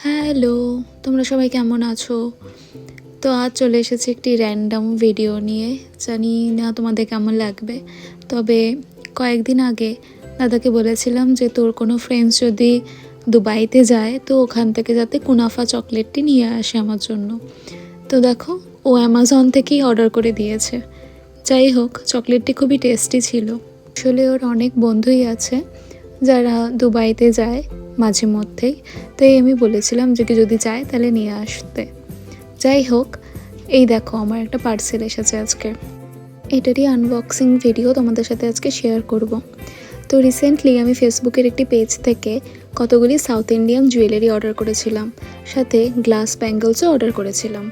Hello, তোমরা সবাই কেমন আছো? তো আজ চলে এসেছি একটি র্যান্ডম ভিডিও নিয়ে। জানি না তোমাদের কেমন লাগবে, তবে কয়েকদিন আগে দাদাকে বলেছিলাম যে তোর কোনো ফ্রেন্ডস যদি দুবাইতে যায় তো ওখান থেকে যাতে কুনাফা চকলেটটি নিয়ে আসে আমার জন্য। তো দেখো, ও অ্যামাজন থেকেই অর্ডার করে দিয়েছে। যাই হোক, চকলেটটি খুবই টেস্টি ছিল। আসলে ওর অনেক বন্ধুই আছে যারা দুবাইতে যায় মাঝে মধ্যেই, তাই আমি বলেছিলাম যে কি যদি যায় তাহলে নিয়ে আসতে। যাই হোক, এই দেখো আমার একটা পার্সেল এসেছে আজকে। এটারই আনবক্সিং ভিডিও তোমাদের সাথে আজকে শেয়ার করব। তো রিসেন্টলি আমি ফেসবুকের একটি পেজ থেকে কতগুলি সাউথ ইন্ডিয়ান জুয়েলারি অর্ডার করেছিলাম, সাথে গ্লাস ব্যাঙ্গলসও অর্ডার করেছিলাম।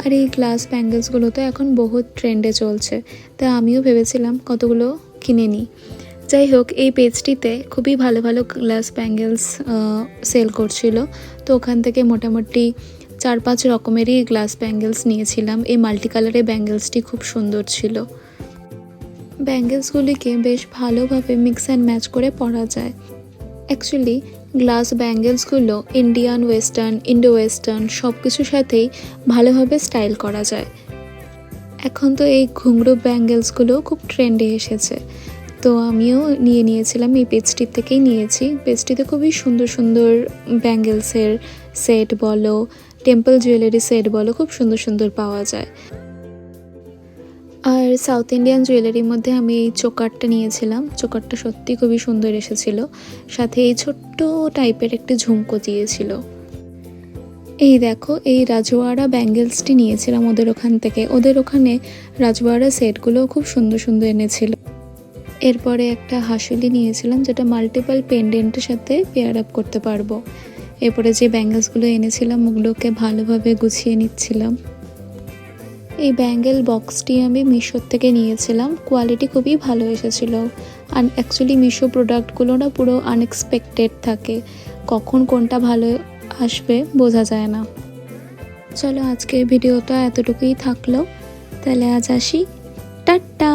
আর এই গ্লাস ব্যাঙ্গলসগুলো তো এখন বহুত ট্রেন্ডে চলছে, তা আমিও ভেবেছিলাম কতগুলো কিনে নিই। যাই হোক, এই পেজটিতে খুবই ভালো ভালো গ্লাস ব্যাঙ্গেলস সেল করছিল। তো ওখান থেকে মোটামুটি 4-5 রকমেরই গ্লাস ব্যাঙ্গেলস নিয়েছিলাম। এই মাল্টি কালারের ব্যাঙ্গেলসটি খুব সুন্দর ছিল। ব্যাঙ্গেলসগুলিকে বেশ ভালোভাবে মিক্স অ্যান্ড ম্যাচ করে পরা যায়। অ্যাকচুয়ালি গ্লাস ব্যাঙ্গেলসগুলো ইন্ডিয়ান, ওয়েস্টার্ন, ইন্ডো ওয়েস্টার্ন সব কিছুর সাথেই ভালোভাবে স্টাইল করা যায়। এখন তো এই ঘুঙরু ব্যাঙ্গেলসগুলো খুব ট্রেন্ডে এসেছে, তো আমিও নিয়েছিলাম। এই পেজটির থেকেই নিয়েছি। পেজটিতে খুবই সুন্দর সুন্দর ব্যাঙ্গেলসের সেট বলো, টেম্পল জুয়েলারি সেট বলো, খুব সুন্দর সুন্দর পাওয়া যায়। আর সাউথ ইন্ডিয়ান জুয়েলারির মধ্যে আমি এই চোকারটা নিয়েছিলাম। চোকারটা সত্যি খুবই সুন্দর এসেছিল, সাথে এই ছোট্ট টাইপের একটি ঝুমকো দিয়েছিল। এই দেখো, এই রাজওয়াড়া ব্যাঙ্গেলসটি নিয়েছিলাম ওদের ওখান থেকে। ওদের ওখানে রাজওয়াড়া সেটগুলো খুব সুন্দর সুন্দর এনেছিল। এরপরে একটা হাসুলি নিয়েছিলাম, যেটা মাল্টিপল পেন্ডেন্টের সাথে পেয়ার আপ করতে পারবো। এরপরে যে ব্যাঙ্গেলসগুলো এনেছিলাম ওগুলোকে ভালোভাবে গুছিয়ে নিচ্ছিলাম। এই ব্যাঙ্গেল বক্সটি আমি মিশোর থেকে নিয়েছিলাম। কোয়ালিটি খুবই ভালো এসেছিল। আর অ্যাকচুয়ালি মিশো প্রোডাক্টগুলো না পুরো আনএক্সপেক্টেড থাকে, কখন কোনটা ভালো আসবে বোঝা যায় না। চলো, আজকের ভিডিওটা এতটুকুই থাকলো। তাহলে আজ আসি, টাটা।